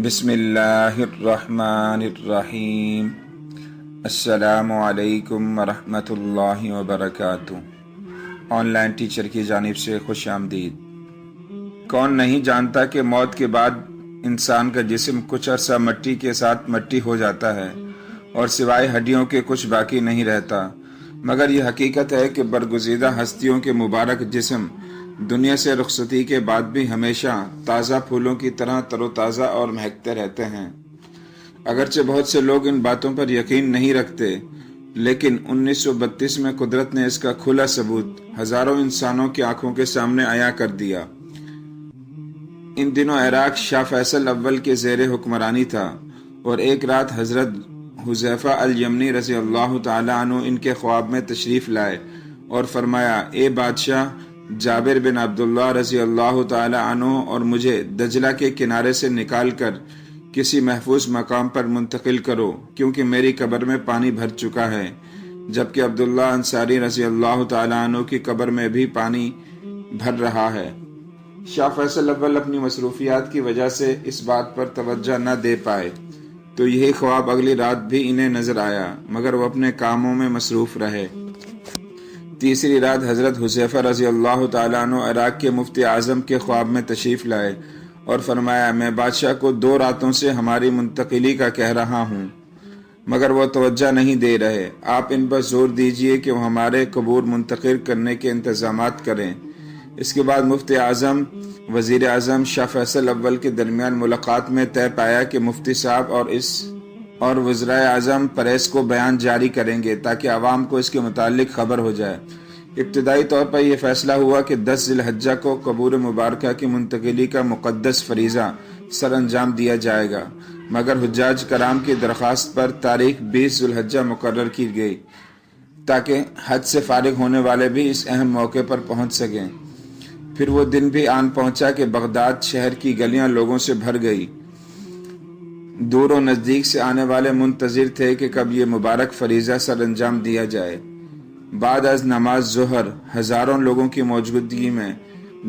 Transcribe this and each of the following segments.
بسم اللہ الرحمن الرحیم۔ السلام علیکم ورحمۃ اللہ وبرکاتہ۔ آن لائن ٹیچر کی جانب سے خوش آمدید۔ کون نہیں جانتا کہ موت کے بعد انسان کا جسم کچھ عرصہ مٹی کے ساتھ مٹی ہو جاتا ہے اور سوائے ہڈیوں کے کچھ باقی نہیں رہتا، مگر یہ حقیقت ہے کہ برگزیدہ ہستیوں کے مبارک جسم دنیا سے رخصتی کے بعد بھی ہمیشہ تازہ پھولوں کی طرح تر و تازہ اور مہکتے رہتے ہیں۔ اگرچہ بہت سے لوگ ان باتوں پر یقین نہیں رکھتے، لیکن 1932 میں قدرت نے اس کا کھلا ثبوت ہزاروں انسانوں کی آنکھوں کے سامنے عیاں کر دیا۔ ان دنوں عراق شاہ فیصل اول کے زیر حکمرانی تھا، اور ایک رات حضرت حذیفہ الیمنی رضی اللہ تعالی عنہ ان کے خواب میں تشریف لائے اور فرمایا: اے بادشاہ جابر بن عبداللہ رضی اللہ تعالی عنہ، اور مجھے دجلہ کے کنارے سے نکال کر کسی محفوظ مقام پر منتقل کرو، کیونکہ میری قبر میں پانی بھر چکا ہے، جبکہ عبداللہ انصاری رضی اللہ تعالی عنہ کی قبر میں بھی پانی بھر رہا ہے۔ شاہ فیصل اول اپنی مصروفیات کی وجہ سے اس بات پر توجہ نہ دے پائے، تو یہی خواب اگلی رات بھی انہیں نظر آیا، مگر وہ اپنے کاموں میں مصروف رہے۔ تیسری رات حضرت حذیفہ رضی اللہ تعالیٰ عنہ عراق کے مفتی اعظم کے خواب میں تشریف لائے اور فرمایا: میں بادشاہ کو 2 راتوں سے ہماری منتقلی کا کہہ رہا ہوں، مگر وہ توجہ نہیں دے رہے۔ آپ ان پر زور دیجئے کہ وہ ہمارے قبور منتقل کرنے کے انتظامات کریں۔ اس کے بعد مفتی اعظم، وزیر اعظم شاہ فیصل اول کے درمیان ملاقات میں طے پایا کہ مفتی صاحب اور وزرائے اعظم پریس کو بیان جاری کریں گے تاکہ عوام کو اس کے متعلق خبر ہو جائے۔ ابتدائی طور پر یہ فیصلہ ہوا کہ 10 ذی الحجہ کو قبور مبارکہ کی منتقلی کا مقدس فریضہ سر انجام دیا جائے گا، مگر حجاج کرام کی درخواست پر تاریخ 20 ذی الحجہ مقرر کی گئی تاکہ حج سے فارغ ہونے والے بھی اس اہم موقع پر پہنچ سکیں۔ پھر وہ دن بھی آن پہنچا کہ بغداد شہر کی گلیاں لوگوں سے بھر گئی۔ دور و نزدیک سے آنے والے منتظر تھے کہ کب یہ مبارک فریضہ سر انجام دیا جائے۔ بعد از نماز ظہر ہزاروں لوگوں کی موجودگی میں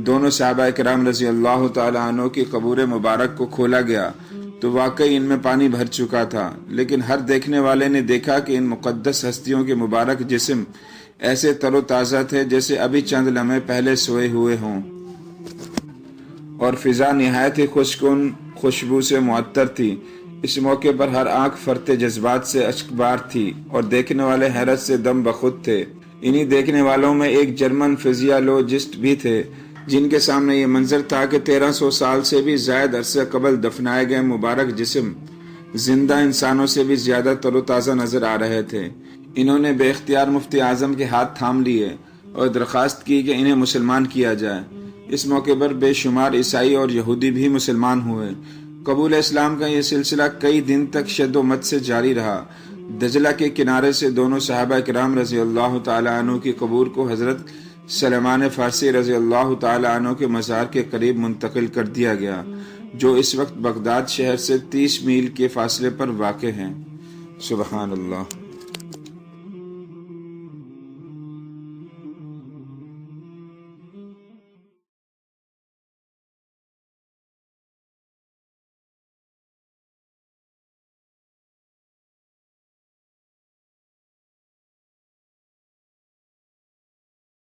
دونوں صحابہ کرام رضی اللہ تعالی عنہ کی قبور مبارک کو کھولا گیا تو واقعی ان میں پانی بھر چکا تھا، لیکن ہر دیکھنے والے نے دیکھا کہ ان مقدس ہستیوں کے مبارک جسم ایسے تر و تازہ تھے جیسے ابھی چند لمحے پہلے سوئے ہوئے ہوں، اور فضا نہایت ہی خوشگوار خوشبو سے معطر تھی۔ اس موقع پر ہر آنکھ فرط جذبات سے اشکبار تھی اور دیکھنے والے حیرت سے دم بخود تھے۔ انہی دیکھنے والوں میں ایک جرمن فزیالوجسٹ بھی تھے جن کے سامنے یہ منظر تھا کہ 1300 سال سے بھی زائد عرصے قبل دفنائے گئے مبارک جسم زندہ انسانوں سے بھی زیادہ تر و تازہ نظر آ رہے تھے۔ انہوں نے بے اختیار مفتی اعظم کے ہاتھ تھام لیے اور درخواست کی کہ انہیں مسلمان کیا جائے۔ اس موقع پر بے شمار عیسائی اور یہودی بھی مسلمان ہوئے۔ قبول اسلام کا یہ سلسلہ کئی دن تک شد و مت سے جاری رہا۔ دجلہ کے کنارے سے دونوں صحابہ کرام رضی اللہ تعالی عنہ کی قبور کو حضرت سلمان فارسی رضی اللہ تعالی عنہ کے مزار کے قریب منتقل کر دیا گیا، جو اس وقت بغداد شہر سے 30 میل کے فاصلے پر واقع ہیں۔ سبحان اللہ۔